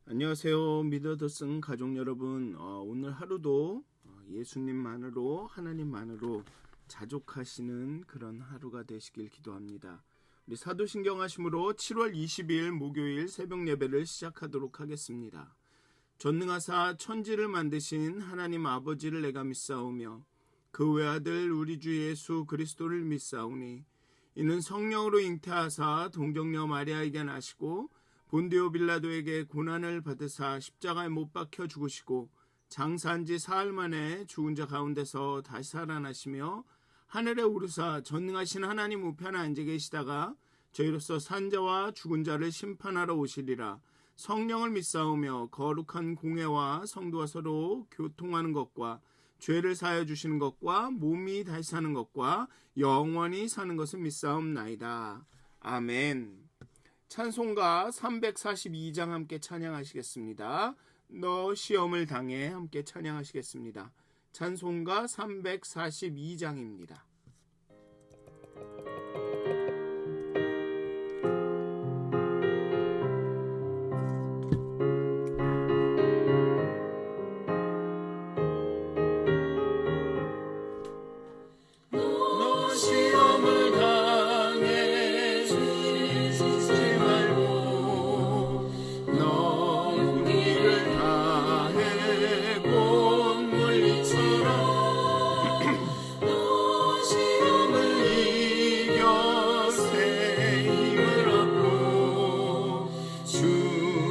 안녕하세요. 미더더슨 가족 여러분. 오늘 하루도 예수님만으로 하나님만으로 자족하시는 그런 하루가 되시길 기도합니다. 우리 사도신경 하심으로 7월 20일 목요일 새벽 예배를 시작하도록 하겠습니다. 전능하사 천지를 만드신 하나님 아버지를 내가 믿사오며 그 외아들 우리 주 예수 그리스도를 믿사오니 이는 성령으로 잉태하사 동정녀 마리아에게 나시고 본디오 빌라도에게 고난을 받으사 십자가에 못 박혀 죽으시고 장사한 지 사흘 만에 죽은 자 가운데서 다시 살아나시며 하늘에 오르사 전능하신 하나님 우편에 앉아 계시다가 저희로서 산자와 죽은 자를 심판하러 오시리라. 성령을 믿사오며 거룩한 공회와 성도와 서로 교통하는 것과 죄를 사하여 주시는 것과 몸이 다시 사는 것과 영원히 사는 것을 믿사옵나이다. 아멘. 찬송가 342장 함께 찬양하시겠습니다. 너 시험을 당해 함께 찬양하시겠습니다. 찬송가 342장입니다. 너 시험을 당해 지지 말고 너 용기를 다해 곧 물리쳐라. 너 시험을 이겨 새 힘을 얻고 주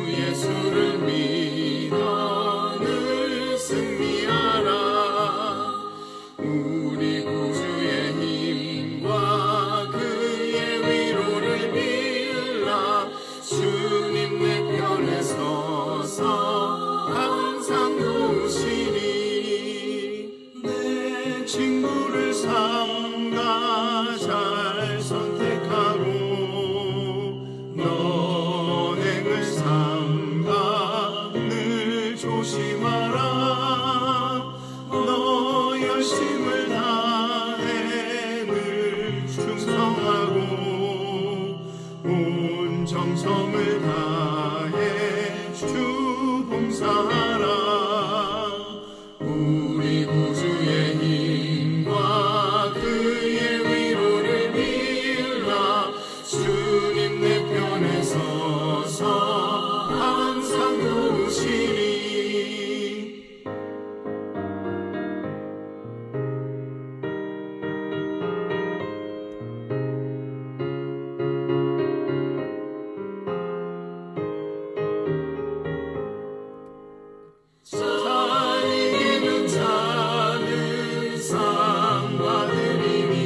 예수를 믿어 늘 승리하라. 우리 구주의 힘과 그의 위로를 빌라. 주님 내 편에 서서 항상 도우시니 내 친구를 삼가 잘 선택하고 너행을 삼가 늘 조심하라. 너 열심을 다해 늘 충성하고 온 정성을 다해 주 봉사하라. 우리 구주의 힘과 그의 위로를 빌라. 주님 내 편에 서서 항상 도우시니 잘 이기는 자는 상 받으리니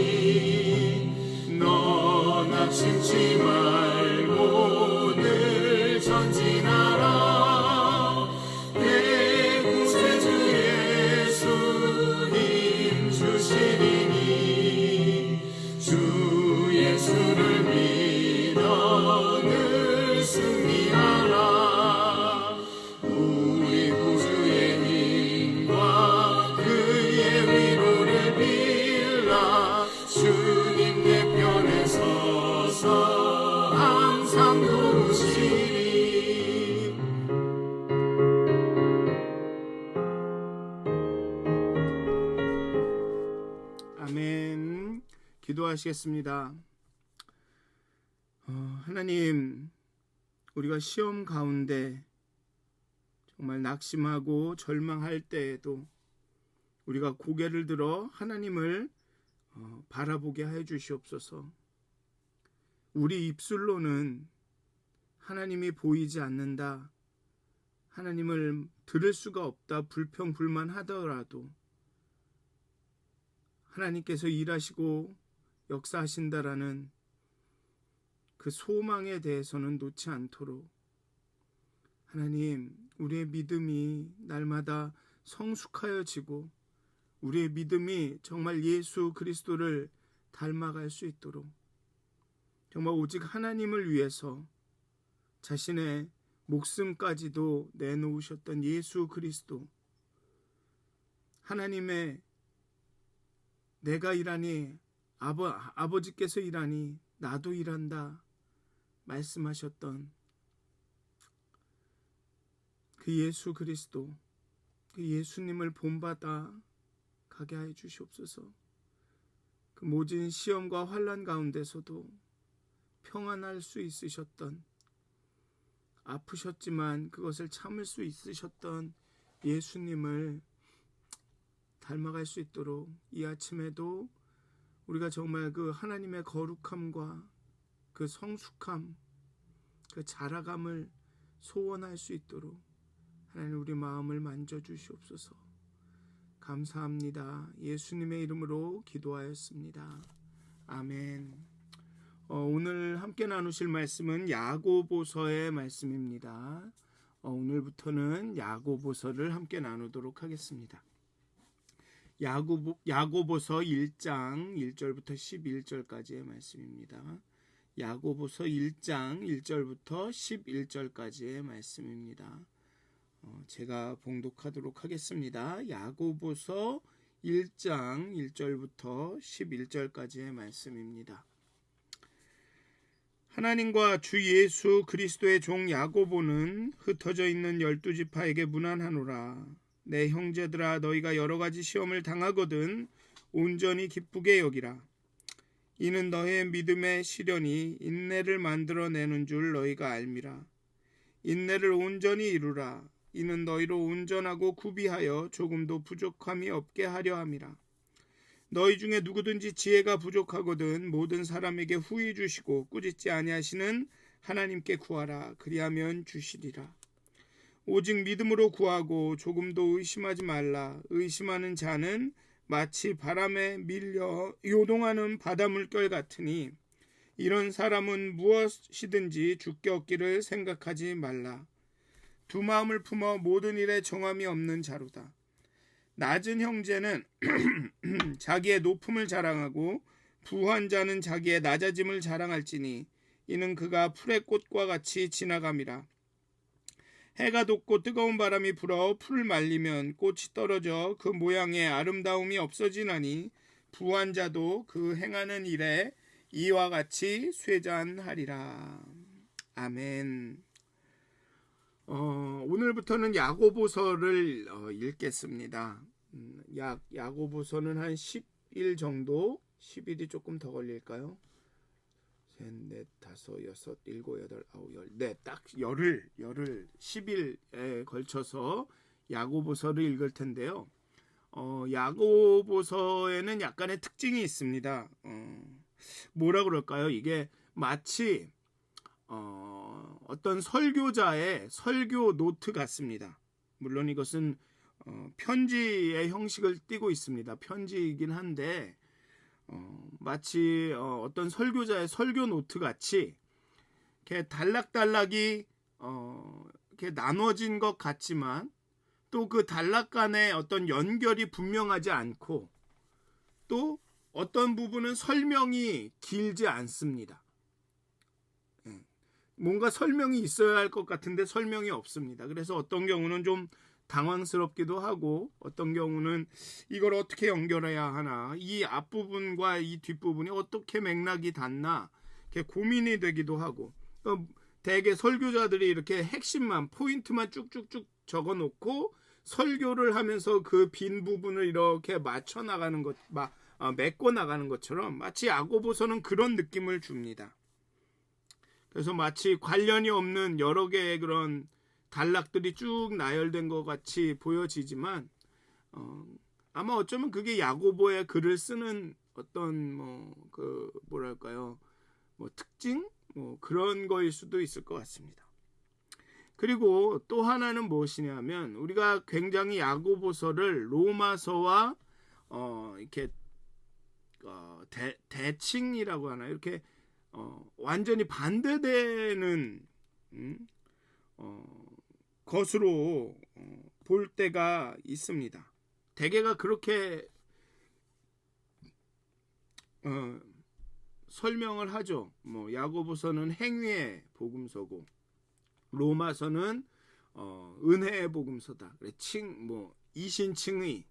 너 낙심치 말고 늘 전진하라. 내 구세주 예수 힘 주시리니 주 예수를 믿어 늘 승리하라. 우리 구주의 힘과 그의 위로를 빌라. 주님 내 편에 서서 항상 도우시니 아멘. 기도하시겠습니다. 하나님, 우리가 시험 가운데 정말 낙심하고 절망할 때에도 우리가 고개를 들어 하나님을 바라보게 해 주시옵소서. 우리 입술로는 하나님이 보이지 않는다, 하나님을 들을 수가 없다, 불평불만하더라도 하나님께서 일하시고 역사하신다라는 그 소망에 대해서는 놓지 않도록 하나님, 우리의 믿음이 날마다 성숙하여지고 우리의 믿음이 정말 예수 그리스도를 닮아갈 수 있도록 정말 오직 하나님을 위해서 자신의 목숨까지도 내놓으셨던 예수 그리스도, 하나님의 내가 일하니 아버지께서 일하니 나도 일한다 말씀하셨던 그 예수 그리스도, 그 예수님을 본받아 가게 하여 주시옵소서. 그 모진 시험과 환난 가운데서도 평안할 수 있으셨던, 아프셨지만 그것을 참을 수 있으셨던 예수님을 닮아갈 수 있도록 이 아침에도 우리가 정말 그 하나님의 거룩함과 그 성숙함, 그 자라감을 소원할 수 있도록 하나님 우리 마음을 만져주시옵소서. 감사합니다. 예수님의 이름으로 기도하였습니다. 아멘. 오늘 함께 나누실 말씀은 야고보서의 말씀입니다. 오늘부터는 야고보서를 함께 나누도록 하겠습니다. 야고보서 1장 1절부터 11절까지의 말씀입니다. 야고보서 1장 1절부터 11절까지의 말씀입니다. 제가 봉독하도록 하겠습니다. 야고보서 1장 1절부터 11절까지의 말씀입니다. 하나님과 주 예수 그리스도의 종 야고보는 흩어져 있는 12지파에게 문안하노라. 내 형제들아, 너희가 여러 가지 시험을 당하거든 온전히 기쁘게 여기라. 이는 너의 믿음의 시련이 인내를 만들어내는 줄 너희가 알미라. 인내를 온전히 이루라. 이는 너희로 온전하고 구비하여 조금도 부족함이 없게 하려 함이라. 너희 중에 누구든지 지혜가 부족하거든 모든 사람에게 후히 주시고 꾸짖지 아니하시는 하나님께 구하라. 그리하면 주시리라. 오직 믿음으로 구하고 조금도 의심하지 말라. 의심하는 자는 마치 바람에 밀려 요동하는 바다 물결 같으니 이런 사람은 무엇이든지 주께 얻기를 생각하지 말라. 두 마음을 품어 모든 일에 정함이 없는 자로다. 낮은 형제는 자기의 높음을 자랑하고 부한 자는 자기의 낮아짐을 자랑할지니 이는 그가 풀의 꽃과 같이 지나감이라. 해가 돋고 뜨거운 바람이 불어 풀을 말리면 꽃이 떨어져 그 모양의 아름다움이 없어지나니 부한 자도 그 행하는 일에 이와 같이 쇠잔하리라. 아멘. 오늘부터는 야고보서를 읽겠습니다. 야고보서는 한 10일 정도, 10일이 조금 더 걸릴까요? 셋, 넷, 다섯, 여섯, 일곱, 여덟, 아홉, 열, 네, 딱 열흘 10일에 걸쳐서 야고보서를 읽을 텐데요. 야고보서에는 약간의 특징이 있습니다. 뭐라 그럴까요? 이게 마치 어떤 설교자의 설교 노트 같습니다. 물론 이것은 편지의 형식을 띠고 있습니다. 편지이긴 한데 마치 어떤 설교자의 설교 노트 같이 이렇게 단락단락이 이렇게 나눠진 것 같지만 또 그 단락 간의 어떤 연결이 분명하지 않고 또 어떤 부분은 설명이 길지 않습니다. 뭔가 설명이 있어야 할 것 같은데 설명이 없습니다. 그래서 어떤 경우는 좀 당황스럽기도 하고 어떤 경우는 이걸 어떻게 연결해야 하나, 이 앞부분과 이 뒷부분이 어떻게 맥락이 닿나 이렇게 고민이 되기도 하고, 대개 설교자들이 이렇게 핵심만 포인트만 쭉쭉쭉 적어놓고 설교를 하면서 그 빈 부분을 이렇게 맞춰 나가는 것, 메꿔 나가는 것처럼 마치 야고보서는 그런 느낌을 줍니다. 그래서 마치 관련이 없는 여러 개의 그런 단락들이 쭉 나열된 것 같이 보여지지만 아마 어쩌면 그게 야고보의 글을 쓰는 어떤 특징 그런 거일 수도 있을 것 같습니다. 그리고 또 하나는 무엇이냐면 우리가 굉장히 야고보서를 로마서와 이렇게 대칭이라고 하나요? 이렇게 완전히 반대되는 것으로 볼 때가 있습니다. 대개가 그렇게 설명을 하죠. 야고보서는 행위의 복음서고 로마서는 은혜의 복음서다. 그래 이신칭의.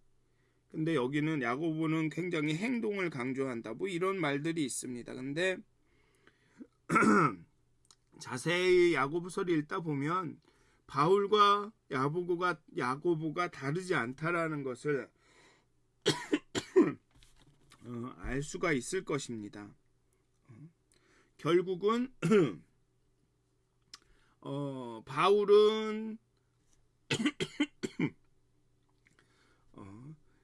근데 여기는 야고보는 굉장히 행동을 강조한다. 이런 말들이 있습니다. 근데 자세히 야고보서를 읽다 보면 바울과 야고보가 다르지 않다라는 것을 알 수가 있을 것입니다. 결국은 바울은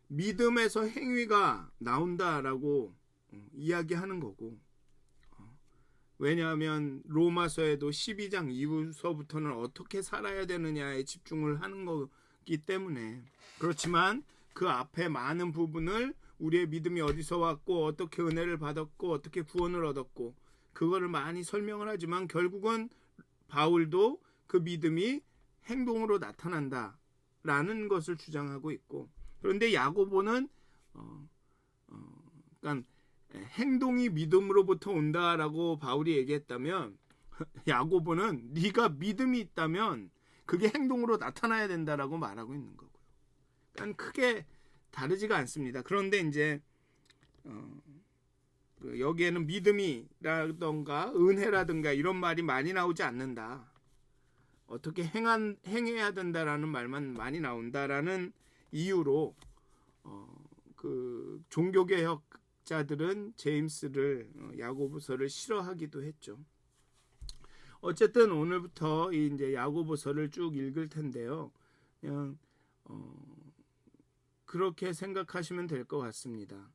믿음에서 행위가 나온다라고 이야기하는 거고, 왜냐하면 로마서에도 12장 이후서부터는 어떻게 살아야 되느냐에 집중을 하는 거기 때문에. 그렇지만 그 앞에 많은 부분을 우리의 믿음이 어디서 왔고 어떻게 은혜를 받았고 어떻게 구원을 얻었고 그거를 많이 설명을 하지만 결국은 바울도 그 믿음이 행동으로 나타난다라는 것을 주장하고 있고, 그런데 야고보는 그러니까 행동이 믿음으로부터 온다라고 바울이 얘기했다면 야고보는 네가 믿음이 있다면 그게 행동으로 나타나야 된다라고 말하고 있는 거고요. 그러니까 크게 다르지가 않습니다. 그런데 이제 여기에는 믿음이라던가 은혜라든가 이런 말이 많이 나오지 않는다. 어떻게 행해야 된다라는 말만 많이 나온다라는 이유로 그 종교개혁자들은 제임스를 야고보서를 싫어하기도 했죠. 어쨌든 오늘부터 이제 야고보서를 쭉 읽을 텐데요. 그냥 그렇게 생각하시면 될 것 같습니다.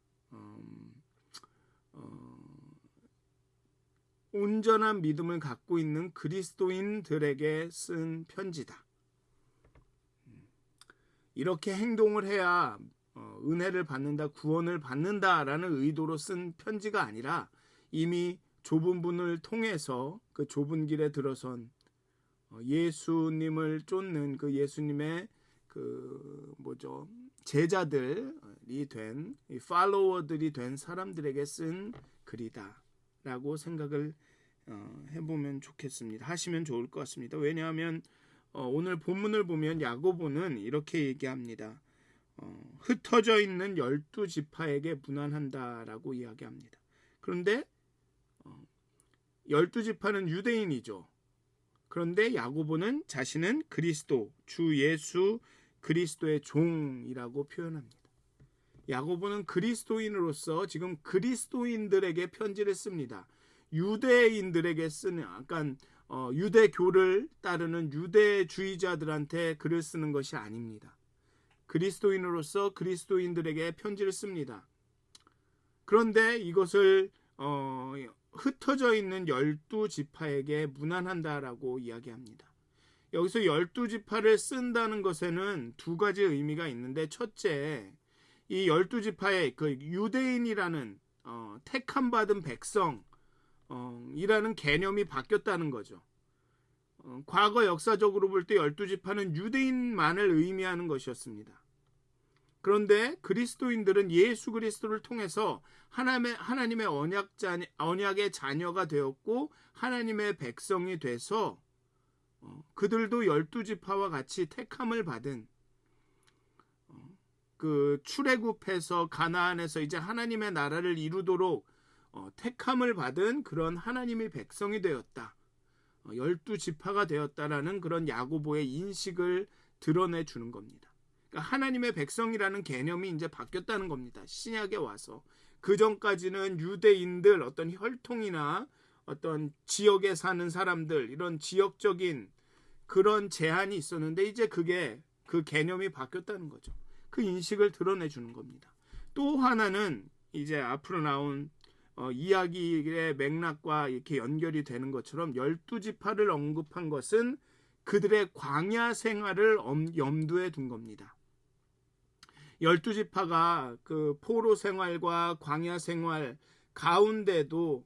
온전한 믿음을 갖고 있는 그리스도인들에게 쓴 편지다. 이렇게 행동을 해야 은혜를 받는다, 구원을 받는다라는 의도로 쓴 편지가 아니라 이미 좁은 문을 통해서 그 좁은 길에 들어선 예수님을 쫓는 그 예수님의 제자들이 된 팔로워들이 된 사람들에게 쓴 글이다라고 생각을 해보면 좋겠습니다. 하시면 좋을 것 같습니다. 왜냐하면 오늘 본문을 보면 야고보는 이렇게 얘기합니다. 흩어져 있는 12지파에게 문안한다라고 이야기합니다. 그런데 12지파는 유대인이죠. 그런데 야고보는 자신은 그리스도, 주 예수 그리스도의 종이라고 표현합니다. 야고보는 그리스도인으로서 지금 그리스도인들에게 편지를 씁니다. 유대인들에게 쓰는, 약간 유대교를 따르는 유대주의자들한테 글을 쓰는 것이 아닙니다. 그리스도인으로서 그리스도인들에게 편지를 씁니다. 그런데 이것을 흩어져 있는 12지파에게 문안한다라고 이야기합니다. 여기서 12지파를 쓴다는 것에는 두 가지 의미가 있는데, 첫째, 이 12지파의 그 유대인이라는 택함 받은 백성 이라는 개념이 바뀌었다는 거죠. 과거 역사적으로 볼 때 12지파는 유대인만을 의미하는 것이었습니다. 그런데 그리스도인들은 예수 그리스도를 통해서 하나님의 언약의 자녀가 되었고 하나님의 백성이 돼서 그들도 12지파와 같이 택함을 받은, 그 출애굽해서 가나안에서 이제 하나님의 나라를 이루도록 택함을 받은 그런 하나님의 백성이 되었다. 12지파가 되었다라는 그런 야고보의 인식을 드러내 주는 겁니다. 그러니까 하나님의 백성이라는 개념이 이제 바뀌었다는 겁니다. 신약에 와서. 그 전까지는 유대인들, 어떤 혈통이나 어떤 지역에 사는 사람들, 이런 지역적인 그런 제한이 있었는데 이제 그 개념이 바뀌었다는 거죠. 그 인식을 드러내 주는 겁니다. 또 하나는 이제 앞으로 나온 이야기의 맥락과 이렇게 연결이 되는 것처럼 12지파를 언급한 것은 그들의 광야 생활을 염두에 둔 겁니다. 12지파가 그 포로 생활과 광야 생활 가운데도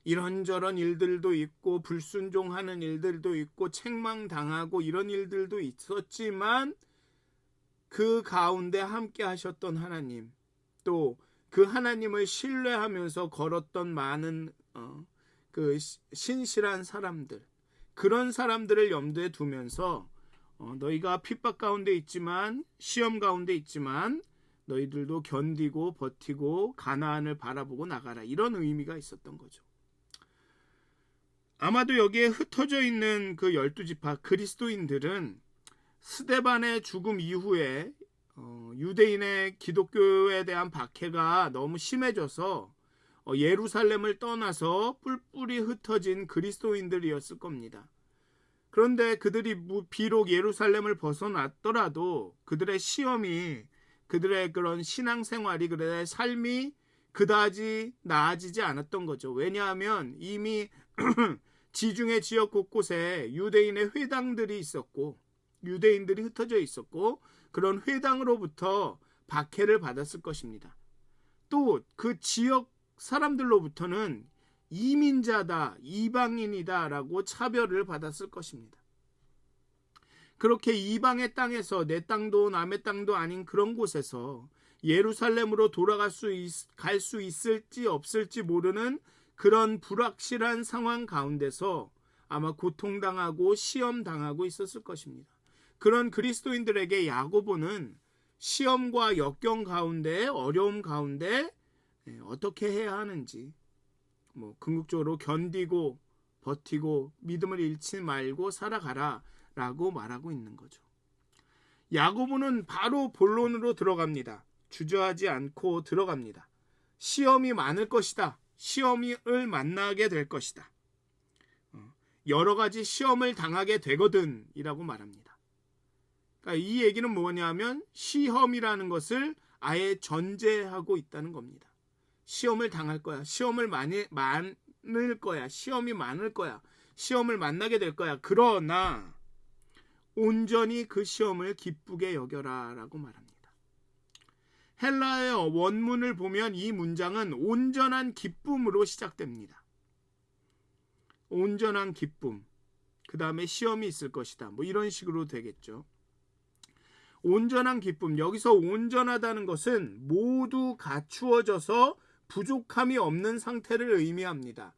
이런저런 일들도 있고 불순종하는 일들도 있고 책망당하고 이런 일들도 있었지만 그 가운데 함께 하셨던 하나님, 또 그 하나님을 신뢰하면서 걸었던 많은 그 신실한 사람들, 그런 사람들을 염두에 두면서 너희가 핍박 가운데 있지만, 시험 가운데 있지만 너희들도 견디고 버티고 가나안을 바라보고 나가라, 이런 의미가 있었던 거죠. 아마도 여기에 흩어져 있는 그 12지파 그리스도인들은 스데반의 죽음 이후에 유대인의 기독교에 대한 박해가 너무 심해져서 예루살렘을 떠나서 뿔뿔이 흩어진 그리스도인들이었을 겁니다. 그런데 그들이 비록 예루살렘을 벗어났더라도 그들의 시험이, 그들의 그런 신앙생활이, 그들의 삶이 그다지 나아지지 않았던 거죠. 왜냐하면 이미 지중해 지역 곳곳에 유대인의 회당들이 있었고, 유대인들이 흩어져 있었고, 그런 회당으로부터 박해를 받았을 것입니다. 또 그 지역 사람들로부터는 이민자다, 이방인이다 라고 차별을 받았을 것입니다. 그렇게 이방의 땅에서, 내 땅도 남의 땅도 아닌 그런 곳에서 예루살렘으로 갈 수 있을지 없을지 모르는 그런 불확실한 상황 가운데서 아마 고통당하고 시험당하고 있었을 것입니다. 그런 그리스도인들에게 야고보는 시험과 역경 가운데, 어려움 가운데 어떻게 해야 하는지, 궁극적으로 견디고 버티고 믿음을 잃지 말고 살아가라 라고 말하고 있는 거죠. 야고보는 바로 본론으로 들어갑니다. 주저하지 않고 들어갑니다. 시험이 많을 것이다. 시험을 만나게 될 것이다. 여러 가지 시험을 당하게 되거든 이라고 말합니다. 그러니까 이 얘기는 뭐냐면 시험이라는 것을 아예 전제하고 있다는 겁니다. 시험을 당할 거야. 시험을 많을 거야. 시험이 많을 거야. 시험을 만나게 될 거야. 그러나 온전히 그 시험을 기쁘게 여겨라 라고 말합니다. 헬라의 원문을 보면 이 문장은 온전한 기쁨으로 시작됩니다. 온전한 기쁨, 그 다음에 시험이 있을 것이다, 이런 식으로 되겠죠. 온전한 기쁨, 여기서 온전하다는 것은 모두 갖추어져서 부족함이 없는 상태를 의미합니다.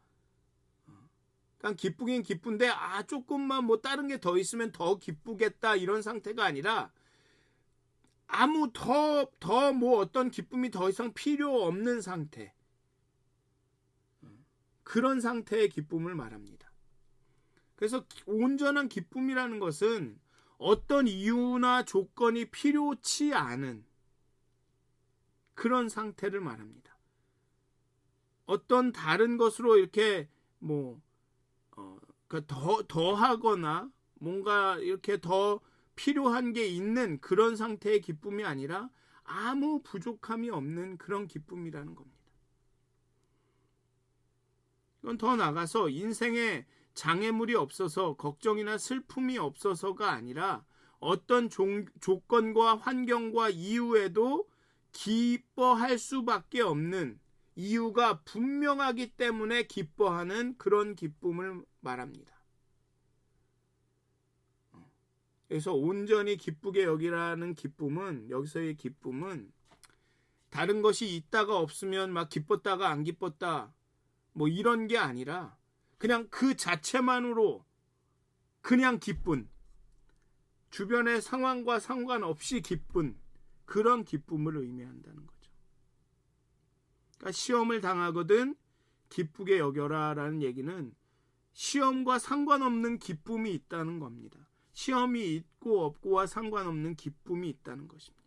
그러니까 기쁘긴 기쁜데 조금만 다른 게 더 있으면 더 기쁘겠다 이런 상태가 아니라 어떤 기쁨이 더 이상 필요 없는 상태, 그런 상태의 기쁨을 말합니다. 그래서 온전한 기쁨이라는 것은 어떤 이유나 조건이 필요치 않은 그런 상태를 말합니다. 어떤 다른 것으로 이렇게 더 하거나 뭔가 이렇게 더 필요한 게 있는 그런 상태의 기쁨이 아니라 아무 부족함이 없는 그런 기쁨이라는 겁니다. 이건 더 나아가서 인생에 장애물이 없어서 걱정이나 슬픔이 없어서가 아니라 어떤 조건과 환경과 이유에도 기뻐할 수밖에 없는 이유가 분명하기 때문에 기뻐하는 그런 기쁨을 말합니다. 그래서 온전히 기쁘게 여기라는 기쁨은, 여기서의 기쁨은 다른 것이 있다가 없으면 막 기뻤다가 안 기뻤다 이런 게 아니라 그냥 그 자체만으로 그냥 기쁜, 주변의 상황과 상관없이 기쁜 그런 기쁨을 의미한다는 거죠. 그러니까 시험을 당하거든 기쁘게 여겨라 라는 얘기는 시험과 상관없는 기쁨이 있다는 겁니다. 시험이 있고 없고와 상관없는 기쁨이 있다는 것입니다.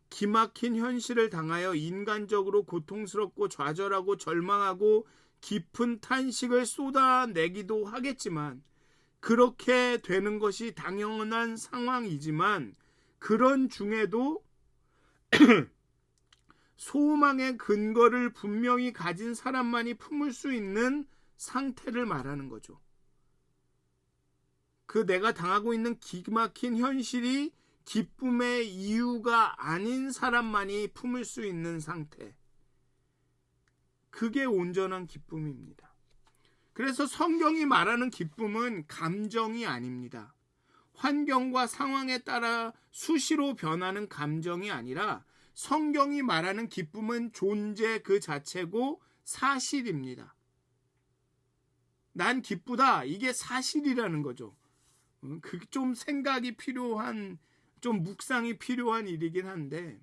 기막힌 현실을 당하여 인간적으로 고통스럽고 좌절하고 절망하고 깊은 탄식을 쏟아내기도 하겠지만, 그렇게 되는 것이 당연한 상황이지만 그런 중에도 소망의 근거를 분명히 가진 사람만이 품을 수 있는 상태를 말하는 거죠. 그 내가 당하고 있는 기막힌 현실이 기쁨의 이유가 아닌 사람만이 품을 수 있는 상태, 그게 온전한 기쁨입니다. 그래서 성경이 말하는 기쁨은 감정이 아닙니다. 환경과 상황에 따라 수시로 변하는 감정이 아니라 성경이 말하는 기쁨은 존재 그 자체고 사실입니다. 난 기쁘다, 이게 사실이라는 거죠. 좀 생각이 필요한, 좀 묵상이 필요한 일이긴 한데,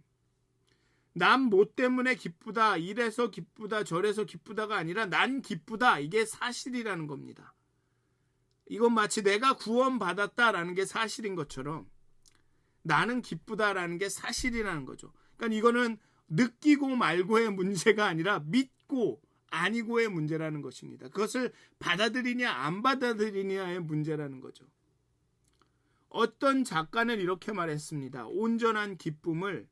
남 뭐 때문에 기쁘다, 이래서 기쁘다, 저래서 기쁘다가 아니라 난 기쁘다, 이게 사실이라는 겁니다. 이건 마치 내가 구원받았다라는 게 사실인 것처럼 나는 기쁘다라는 게 사실이라는 거죠. 그러니까 이거는 느끼고 말고의 문제가 아니라 믿고 아니고의 문제라는 것입니다. 그것을 받아들이냐 안 받아들이냐의 문제라는 거죠. 어떤 작가는 이렇게 말했습니다. 온전한 기쁨을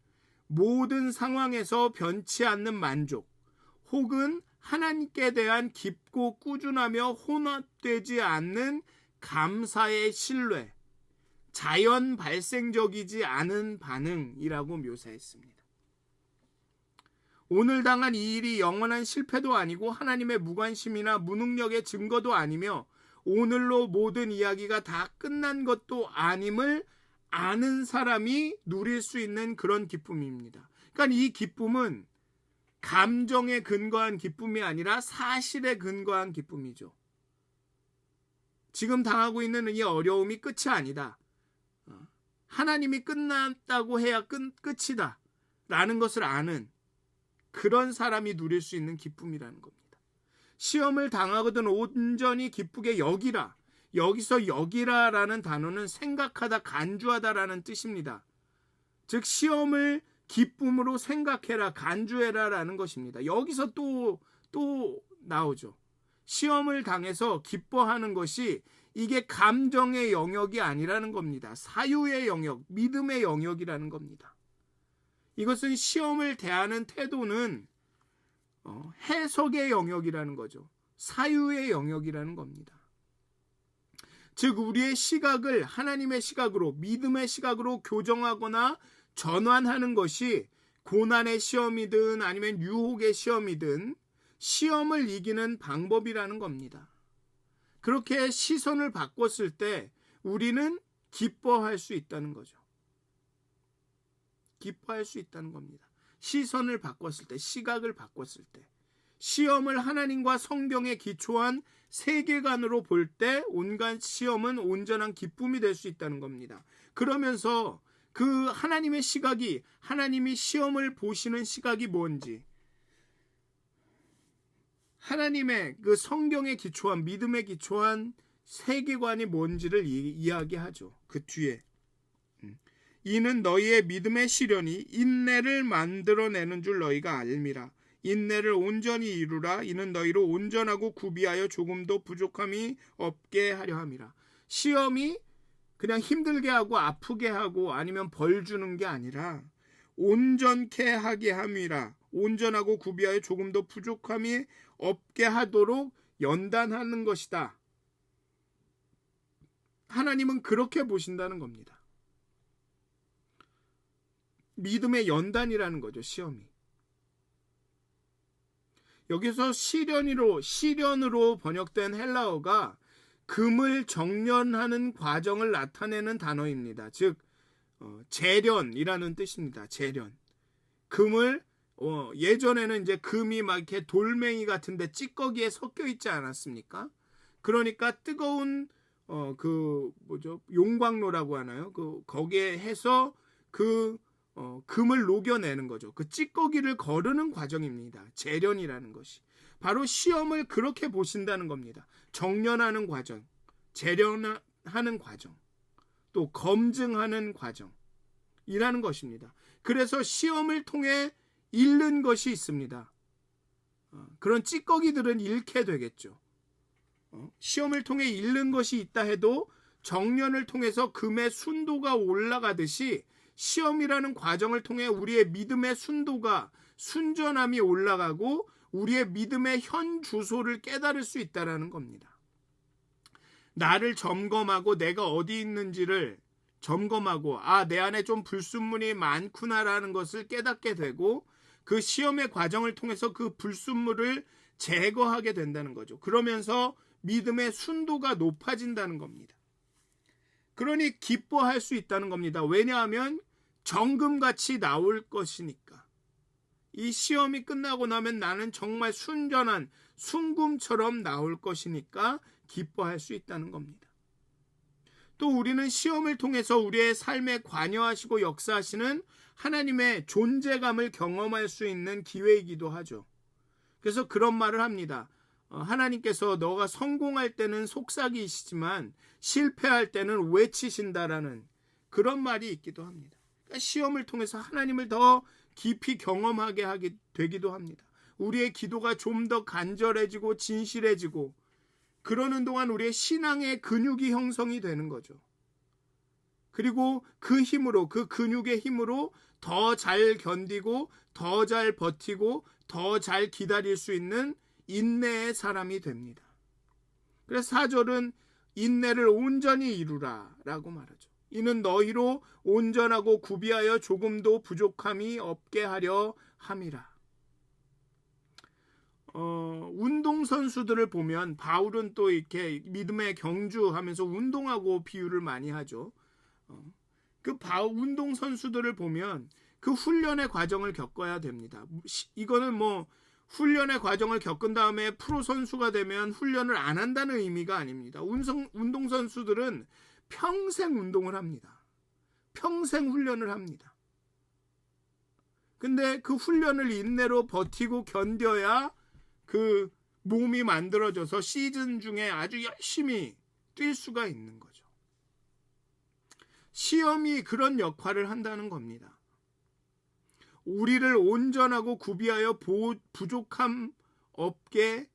모든 상황에서 변치 않는 만족 혹은 하나님께 대한 깊고 꾸준하며 혼합되지 않는 감사의 신뢰, 자연 발생적이지 않은 반응이라고 묘사했습니다. 오늘 당한 이 일이 영원한 실패도 아니고 하나님의 무관심이나 무능력의 증거도 아니며 오늘로 모든 이야기가 다 끝난 것도 아님을 아는 사람이 누릴 수 있는 그런 기쁨입니다. 그러니까 이 기쁨은 감정에 근거한 기쁨이 아니라 사실에 근거한 기쁨이죠. 지금 당하고 있는 이 어려움이 끝이 아니다. 하나님이 끝났다고 해야 끝이다 라는 것을 아는 그런 사람이 누릴 수 있는 기쁨이라는 겁니다. 시험을 당하거든 온전히 기쁘게 여기라. 여기서 여기라라는 단어는 생각하다, 간주하다라는 뜻입니다. 즉 시험을 기쁨으로 생각해라, 간주해라라는 것입니다. 여기서 또 나오죠. 시험을 당해서 기뻐하는 것이 이게 감정의 영역이 아니라는 겁니다. 사유의 영역, 믿음의 영역이라는 겁니다. 이것은 시험을 대하는 태도는 해석의 영역이라는 거죠. 사유의 영역이라는 겁니다. 즉 우리의 시각을 하나님의 시각으로, 믿음의 시각으로 교정하거나 전환하는 것이 고난의 시험이든 아니면 유혹의 시험이든 시험을 이기는 방법이라는 겁니다. 그렇게 시선을 바꿨을 때 우리는 기뻐할 수 있다는 거죠. 기뻐할 수 있다는 겁니다. 시선을 바꿨을 때, 시각을 바꿨을 때, 시험을 하나님과 성경에 기초한 세계관으로 볼 때 온갖 시험은 온전한 기쁨이 될 수 있다는 겁니다. 그러면서 그 하나님의 시각이, 하나님이 시험을 보시는 시각이 뭔지, 하나님의 그 성경에 기초한, 믿음에 기초한 세계관이 뭔지를 이야기하죠. 그 뒤에 이는 너희의 믿음의 시련이 인내를 만들어내는 줄 너희가 알미라. 인내를 온전히 이루라. 이는 너희로 온전하고 구비하여 조금도 부족함이 없게 하려 함이라. 시험이 그냥 힘들게 하고 아프게 하고 아니면 벌 주는 게 아니라 온전케 하게 함이라. 온전하고 구비하여 조금도 부족함이 없게 하도록 연단하는 것이다. 하나님은 그렇게 보신다는 겁니다. 믿음의 연단이라는 거죠, 시험이. 여기서 시련으로 번역된 헬라어가 금을 정련하는 과정을 나타내는 단어입니다. 즉 재련이라는 뜻입니다. 재련. 금을 예전에는 이제 금이 막 이렇게 돌멩이 같은데 찌꺼기에 섞여 있지 않았습니까? 그러니까 뜨거운 용광로라고 하나요? 거기에 해서 금을 녹여내는 거죠. 그 찌꺼기를 거르는 과정입니다. 재련이라는 것이. 바로 시험을 그렇게 보신다는 겁니다. 정련하는 과정, 재련하는 과정, 또 검증하는 과정이라는 것입니다. 그래서 시험을 통해 잃는 것이 있습니다. 그런 찌꺼기들은 잃게 되겠죠. 시험을 통해 잃는 것이 있다 해도 정련을 통해서 금의 순도가 올라가듯이 시험이라는 과정을 통해 우리의 믿음의 순도가, 순전함이 올라가고 우리의 믿음의 현 주소를 깨달을 수 있다는 겁니다. 나를 점검하고 내가 어디 있는지를 점검하고 내 안에 좀 불순물이 많구나라는 것을 깨닫게 되고 그 시험의 과정을 통해서 그 불순물을 제거하게 된다는 거죠. 그러면서 믿음의 순도가 높아진다는 겁니다. 그러니 기뻐할 수 있다는 겁니다. 왜냐하면 정금같이 나올 것이니까. 이 시험이 끝나고 나면 나는 정말 순전한 순금처럼 나올 것이니까 기뻐할 수 있다는 겁니다. 또 우리는 시험을 통해서 우리의 삶에 관여하시고 역사하시는 하나님의 존재감을 경험할 수 있는 기회이기도 하죠. 그래서 그런 말을 합니다. 하나님께서 너가 성공할 때는 속삭이시지만 실패할 때는 외치신다라는 그런 말이 있기도 합니다. 그러니까 시험을 통해서 하나님을 더 깊이 경험하게 되기도 합니다. 우리의 기도가 좀 더 간절해지고 진실해지고 그러는 동안 우리의 신앙의 근육이 형성이 되는 거죠. 그리고 그 힘으로, 그 근육의 힘으로 더 잘 견디고 더 잘 버티고 더 잘 기다릴 수 있는 인내의 사람이 됩니다. 그래서 4절은 인내를 온전히 이루라 라고 말하죠. 이는 너희로 온전하고 구비하여 조금도 부족함이 없게 하려 함이라. 운동선수들을 보면 바울은 또 이렇게 믿음의 경주하면서 운동하고 비유를 많이 하죠. 운동선수들을 보면 그 훈련의 과정을 겪어야 됩니다. 이거는 훈련의 과정을 겪은 다음에 프로 선수가 되면 훈련을 안 한다는 의미가 아닙니다. 운동선수들은 평생 운동을 합니다. 평생 훈련을 합니다. 근데 그 훈련을 인내로 버티고 견뎌야 그 몸이 만들어져서 시즌 중에 아주 열심히 뛸 수가 있는 거죠. 시험이 그런 역할을 한다는 겁니다. 우리를 온전하고 구비하여 부족함 없게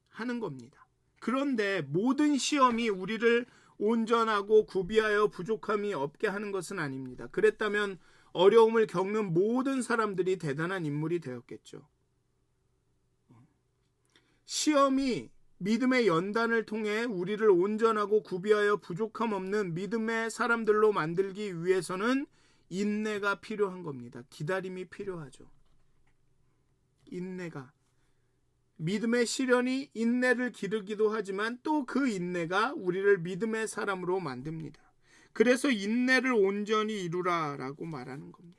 하는 겁니다. 그런데 모든 시험이 우리를 온전하고 구비하여 부족함이 없게 하는 것은 아닙니다. 그랬다면 어려움을 겪는 모든 사람들이 대단한 인물이 되었겠죠. 시험이 믿음의 연단을 통해 우리를 온전하고 구비하여 부족함 없는 믿음의 사람들로 만들기 위해서는 인내가 필요한 겁니다. 기다림이 필요하죠. 인내가. 믿음의 시련이 인내를 기르기도 하지만 또 그 인내가 우리를 믿음의 사람으로 만듭니다. 그래서 인내를 온전히 이루라 라고 말하는 겁니다.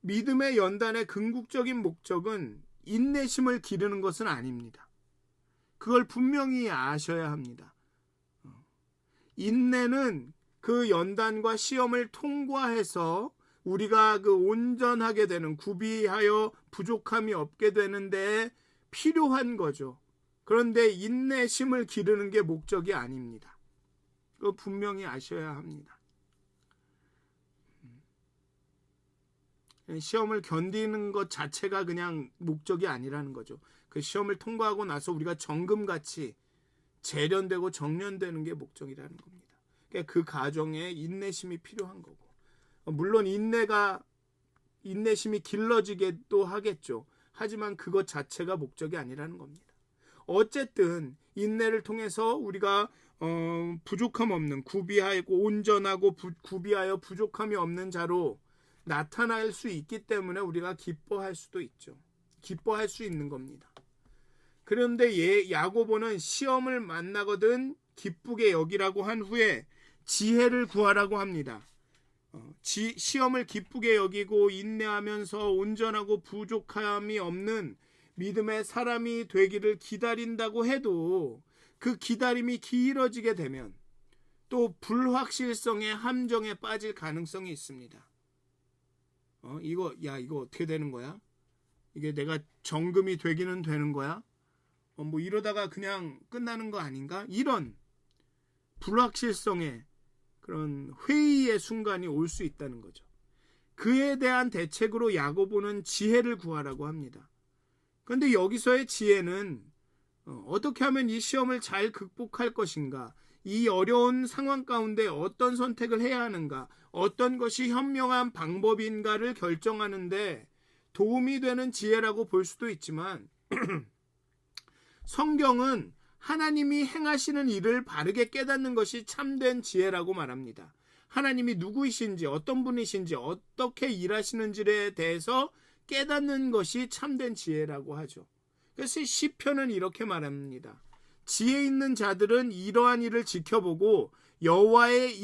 믿음의 연단의 궁극적인 목적은 인내심을 기르는 것은 아닙니다. 그걸 분명히 아셔야 합니다. 인내는 그 연단과 시험을 통과해서 우리가 그 온전하게 되는, 구비하여 부족함이 없게 되는데 필요한 거죠. 그런데 인내심을 기르는 게 목적이 아닙니다. 그거 분명히 아셔야 합니다. 시험을 견디는 것 자체가 그냥 목적이 아니라는 거죠. 그 시험을 통과하고 나서 우리가 정금같이 재련되고 정련되는 게 목적이라는 겁니다. 그러니까 그 과정에 인내심이 필요한 거고, 물론 인내심이 길러지기도 하겠죠. 하지만 그것 자체가 목적이 아니라는 겁니다. 어쨌든 인내를 통해서 우리가 부족함 없는, 구비하고 온전하고 구비하여 부족함이 없는 자로 나타날 수 있기 때문에 우리가 기뻐할 수도 있죠. 기뻐할 수 있는 겁니다. 그런데 야고보는 시험을 만나거든 기쁘게 여기라고 한 후에 지혜를 구하라고 합니다. 시험을 기쁘게 여기고 인내하면서 온전하고 부족함이 없는 믿음의 사람이 되기를 기다린다고 해도 그 기다림이 길어지게 되면 또 불확실성의 함정에 빠질 가능성이 있습니다. 이거 어떻게 되는 거야? 이게 내가 정금이 되기는 되는 거야? 이러다가 그냥 끝나는 거 아닌가? 이런 불확실성의 그런 회의의 순간이 올 수 있다는 거죠. 그에 대한 대책으로 야고보는 지혜를 구하라고 합니다. 그런데 여기서의 지혜는 어떻게 하면 이 시험을 잘 극복할 것인가, 이 어려운 상황 가운데 어떤 선택을 해야 하는가, 어떤 것이 현명한 방법인가를 결정하는데 도움이 되는 지혜라고 볼 수도 있지만 성경은 하나님이 행하시는 일을 바르게 깨닫는 것이 참된 지혜라고 말합니다. 하나님이 누구이신지, 어떤 분이신지, 어떻게 일하시는지에 대해서 깨닫는 것이 참된 지혜라고 하죠. 그래서 시편은 이렇게 말합니다. 지혜 있는 자들은 이러한 일을 지켜보고 여호와의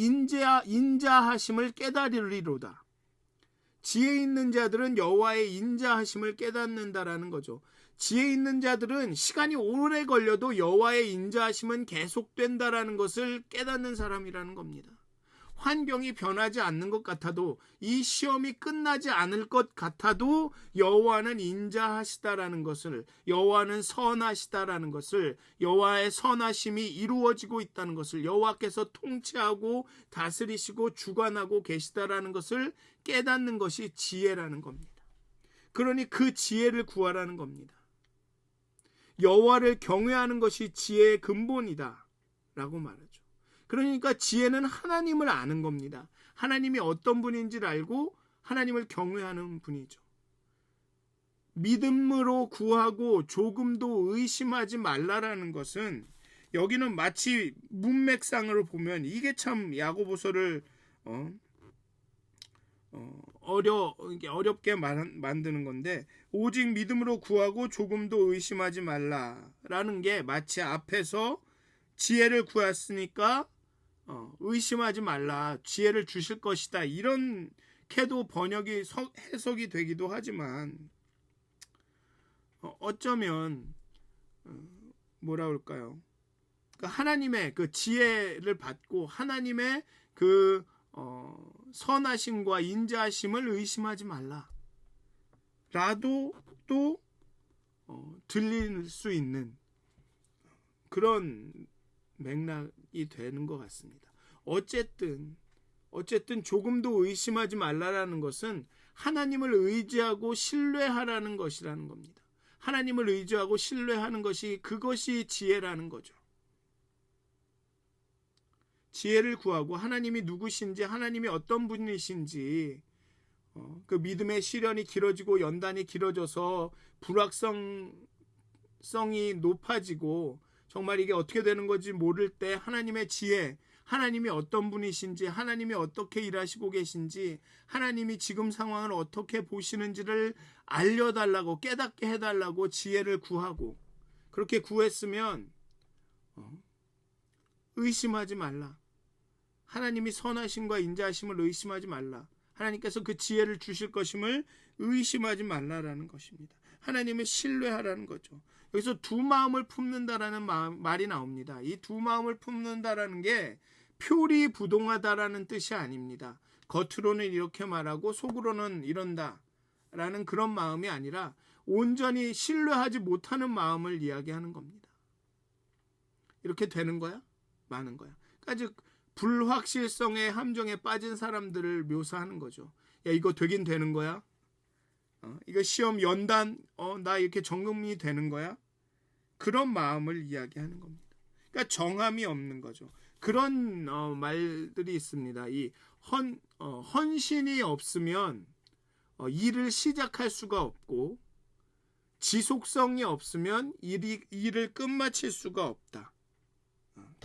인자하심을 깨달으리로다. 지혜 있는 자들은 여호와의 인자하심을 깨닫는다라는 거죠. 지혜 있는 자들은 시간이 오래 걸려도 여호와의 인자하심은 계속된다라는 것을 깨닫는 사람이라는 겁니다. 환경이 변하지 않는 것 같아도, 이 시험이 끝나지 않을 것 같아도 여호와는 인자하시다라는 것을, 여호와는 선하시다라는 것을, 여호와의 선하심이 이루어지고 있다는 것을, 여호와께서 통치하고 다스리시고 주관하고 계시다라는 것을 깨닫는 것이 지혜라는 겁니다. 그러니 그 지혜를 구하라는 겁니다. 여호와를 경외하는 것이 지혜의 근본이다 라고 말하죠. 그러니까 지혜는 하나님을 아는 겁니다. 하나님이 어떤 분인지를 알고 하나님을 경외하는 분이죠. 믿음으로 구하고 조금도 의심하지 말라라는 것은, 여기는 마치 문맥상으로 보면 이게 참 야고보서를 어렵게 만드는 건데, 오직 믿음으로 구하고 조금도 의심하지 말라라는 게 마치 앞에서 지혜를 구했으니까 의심하지 말라, 지혜를 주실 것이다, 이렇게도 번역이 해석이 되기도 하지만, 어쩌면 뭐라 그럴까요? 하나님의 그 지혜를 받고 하나님의 그 선하심과 인자하심을 의심하지 말라 라도 또 들릴 수 있는 그런 맥락이 되는 것 같습니다. 어쨌든 조금도 의심하지 말라라는 것은 하나님을 의지하고 신뢰하라는 것이라는 겁니다. 하나님을 의지하고 신뢰하는 것이, 그것이 지혜라는 거죠. 지혜를 구하고 하나님이 누구신지, 하나님이 어떤 분이신지, 그 믿음의 시련이 길어지고 연단이 길어져서 불확성성이 높아지고 정말 이게 어떻게 되는 건지 모를 때 하나님의 지혜, 하나님이 어떤 분이신지, 하나님이 어떻게 일하시고 계신지, 하나님이 지금 상황을 어떻게 보시는지를 알려달라고, 깨닫게 해달라고 지혜를 구하고, 그렇게 구했으면 의심하지 말라. 하나님이 선하심과 인자하심을 의심하지 말라. 하나님께서 그 지혜를 주실 것임을 의심하지 말라라는 것입니다. 하나님을 신뢰하라는 거죠. 여기서 두 마음을 품는다라는 말이 나옵니다. 이 두 마음을 품는다라는 게 표리부동하다라는 뜻이 아닙니다. 겉으로는 이렇게 말하고 속으로는 이런다라는 그런 마음이 아니라 온전히 신뢰하지 못하는 마음을 이야기하는 겁니다. 이렇게 되는 거야? 많은 거야. 그러니까 즉 불확실성의 함정에 빠진 사람들을 묘사하는 거죠. 야, 이거 되긴 되는 거야? 이거 시험 연단, 나 이렇게 점검이 되는 거야? 그런 마음을 이야기하는 겁니다. 그러니까 정함이 없는 거죠. 그런 말들이 있습니다. 이 헌신이 없으면 일을 시작할 수가 없고, 지속성이 없으면 일을 끝마칠 수가 없다.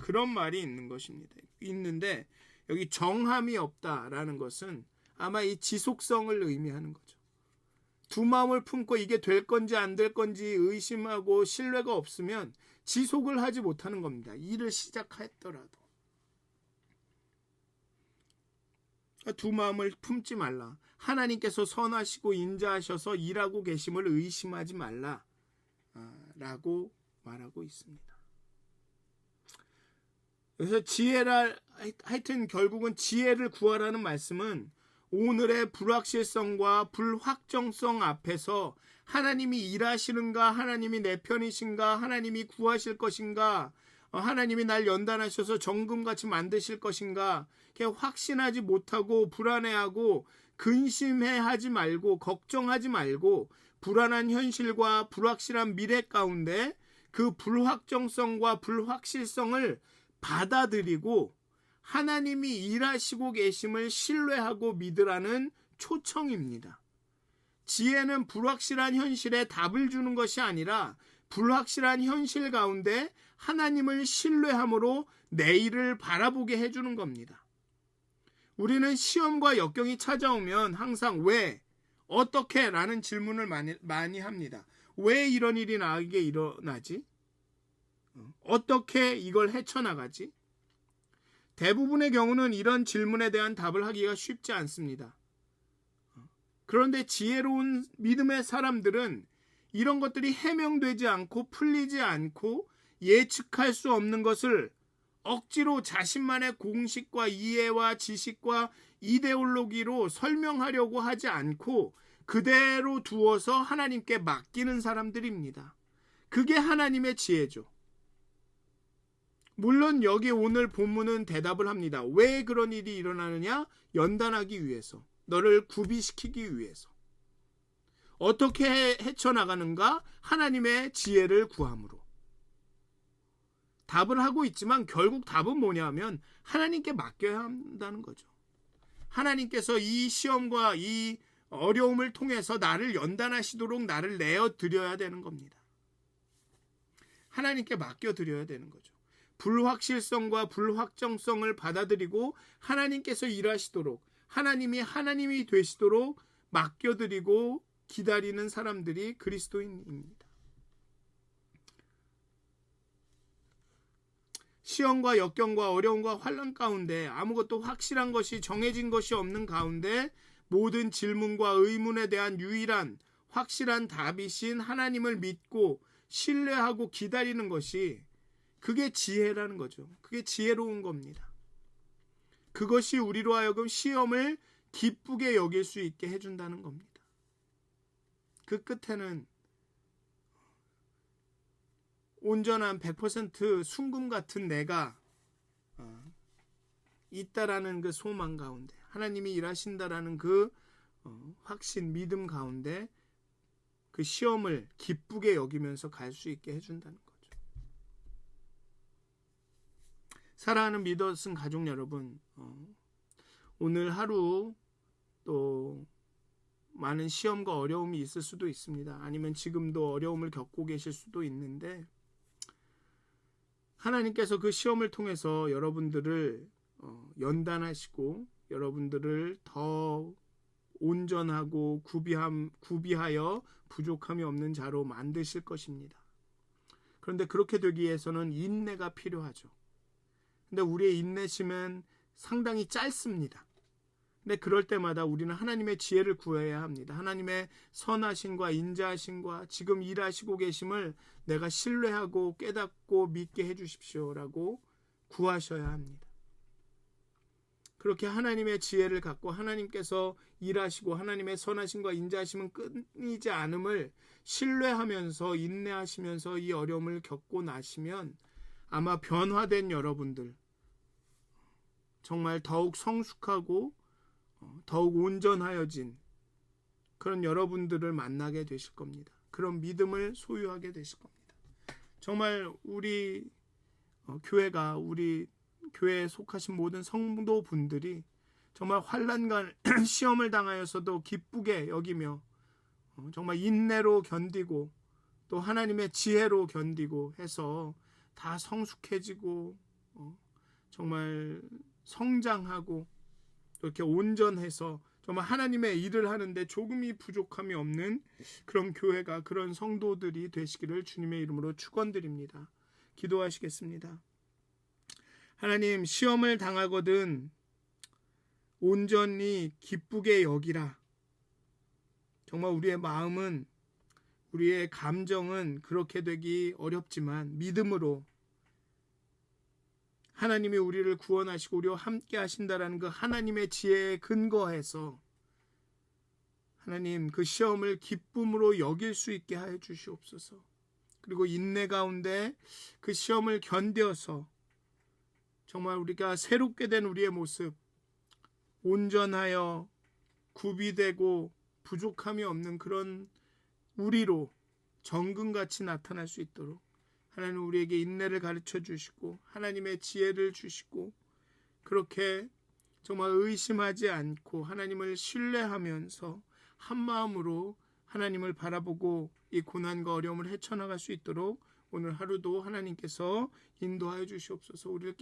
그런 말이 있는 것입니다. 있는데 여기 정함이 없다라는 것은 아마 이 지속성을 의미하는 거죠. 두 마음을 품고 이게 될 건지 안 될 건지 의심하고 신뢰가 없으면 지속을 하지 못하는 겁니다. 일을 시작했더라도. 두 마음을 품지 말라. 하나님께서 선하시고 인자하셔서 일하고 계심을 의심하지 말라 라고 말하고 있습니다. 그래서 하여튼 결국은 지혜를 구하라는 말씀은 오늘의 불확실성과 불확정성 앞에서 하나님이 일하시는가, 하나님이 내 편이신가, 하나님이 구하실 것인가, 하나님이 날 연단하셔서 정금같이 만드실 것인가, 확신하지 못하고 불안해하고 근심해하지 말고 걱정하지 말고 불안한 현실과 불확실한 미래 가운데 그 불확정성과 불확실성을 받아들이고 하나님이 일하시고 계심을 신뢰하고 믿으라는 초청입니다. 지혜는 불확실한 현실에 답을 주는 것이 아니라 불확실한 현실 가운데 하나님을 신뢰함으로 내일을 바라보게 해주는 겁니다. 우리는 시험과 역경이 찾아오면 항상 왜, 어떻게 라는 질문을 많이 합니다. 왜 이런 일이 나에게 일어나지? 어떻게 이걸 헤쳐나가지? 대부분의 경우는 이런 질문에 대한 답을 하기가 쉽지 않습니다. 그런데 지혜로운 믿음의 사람들은 이런 것들이 해명되지 않고 풀리지 않고 예측할 수 없는 것을 억지로 자신만의 공식과 이해와 지식과 이데올로기로 설명하려고 하지 않고 그대로 두어서 하나님께 맡기는 사람들입니다. 그게 하나님의 지혜죠. 물론 여기 오늘 본문은 대답을 합니다. 왜 그런 일이 일어나느냐? 연단하기 위해서, 너를 구비시키기 위해서. 어떻게 헤쳐나가는가? 하나님의 지혜를 구함으로. 답을 하고 있지만 결국 답은 뭐냐면 하나님께 맡겨야 한다는 거죠. 하나님께서 이 시험과 이 어려움을 통해서 나를 연단하시도록 나를 내어드려야 되는 겁니다. 하나님께 맡겨드려야 되는 거죠. 불확실성과 불확정성을 받아들이고 하나님께서 일하시도록, 하나님이 되시도록 맡겨드리고 기다리는 사람들이 그리스도인입니다. 시험과 역경과 어려움과 환난 가운데 아무것도 확실한 것이 정해진 것이 없는 가운데 모든 질문과 의문에 대한 유일한 확실한 답이신 하나님을 믿고 신뢰하고 기다리는 것이, 그게 지혜라는 거죠. 그게 지혜로운 겁니다. 그것이 우리로 하여금 시험을 기쁘게 여길 수 있게 해준다는 겁니다. 그 끝에는 온전한 100% 순금 같은 내가 있다라는 그 소망 가운데, 하나님이 일하신다라는 그 확신, 믿음 가운데 그 시험을 기쁘게 여기면서 갈 수 있게 해준다는 거죠. 사랑하는 믿었은 가족 여러분, 오늘 하루 또 많은 시험과 어려움이 있을 수도 있습니다. 아니면 지금도 어려움을 겪고 계실 수도 있는데, 하나님께서 그 시험을 통해서 여러분들을 연단하시고 여러분들을 더 온전하고 구비하여 부족함이 없는 자로 만드실 것입니다. 그런데 그렇게 되기 위해서는 인내가 필요하죠. 근데 우리의 인내심은 상당히 짧습니다. 근데 그럴 때마다 우리는 하나님의 지혜를 구해야 합니다. 하나님의 선하심과 인자하심과 지금 일하시고 계심을 내가 신뢰하고 깨닫고 믿게 해주십시오라고 구하셔야 합니다. 그렇게 하나님의 지혜를 갖고 하나님께서 일하시고 하나님의 선하심과 인자하심은 끊이지 않음을 신뢰하면서 인내하시면서 이 어려움을 겪고 나시면 아마 변화된 여러분들, 정말 더욱 성숙하고 더욱 온전하여진 그런 여러분들을 만나게 되실 겁니다. 그런 믿음을 소유하게 되실 겁니다. 정말 우리 교회가, 우리 교회에 속하신 모든 성도분들이 정말 환난과 시험을 당하여서도 기쁘게 여기며 정말 인내로 견디고 또 하나님의 지혜로 견디고 해서 다 성숙해지고 정말 성장하고 이렇게 온전해서 정말 하나님의 일을 하는데 조금이 부족함이 없는 그런 교회가, 그런 성도들이 되시기를 주님의 이름으로 축원드립니다. 기도하시겠습니다. 하나님, 시험을 당하거든 온전히 기쁘게 여기라. 정말 우리의 마음은, 우리의 감정은 그렇게 되기 어렵지만 믿음으로 하나님이 우리를 구원하시고 우리와 함께 하신다라는 그 하나님의 지혜에 근거해서 하나님, 그 시험을 기쁨으로 여길 수 있게 하여 주시옵소서. 그리고 인내 가운데 그 시험을 견뎌서 정말 우리가 새롭게 된 우리의 모습, 온전하여 구비되고 부족함이 없는 그런 우리로 정금같이 나타날 수 있도록 하나님 우리에게 인내를 가르쳐 주시고 하나님의 지혜를 주시고, 그렇게 정말 의심하지 않고 하나님을 신뢰하면서 한 마음으로 하나님을 바라보고 이 고난과 어려움을 헤쳐나갈 수 있도록 오늘 하루도 하나님께서 인도하여 주시옵소서. 우리를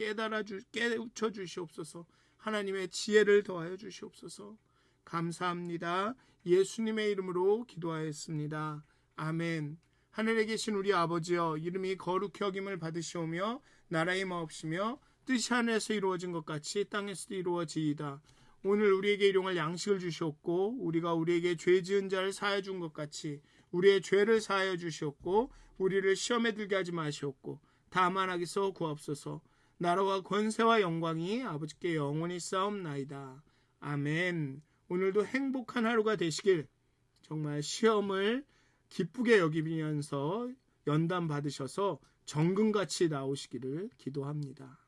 깨우쳐 주시옵소서. 하나님의 지혜를 더하여 주시옵소서. 감사합니다. 예수님의 이름으로 기도하였습니다. 아멘. 하늘에 계신 우리 아버지여, 이름이 거룩히 여김을 받으시오며 나라의 마옵시며 뜻이 하늘에서 이루어진 것 같이 땅에서도 이루어지이다. 오늘 우리에게 일용할 양식을 주시옵고 우리가 우리에게 죄 지은 자를 사하여 준 것 같이 우리의 죄를 사하여 주시옵고 우리를 시험에 들게 하지 마시옵고 다만 악에서 구하옵소서. 나라와 권세와 영광이 아버지께 영원히 싸움나이다. 아멘. 오늘도 행복한 하루가 되시길, 정말 시험을 기쁘게 여기면서 연단 받으셔서 정금같이 나오시기를 기도합니다.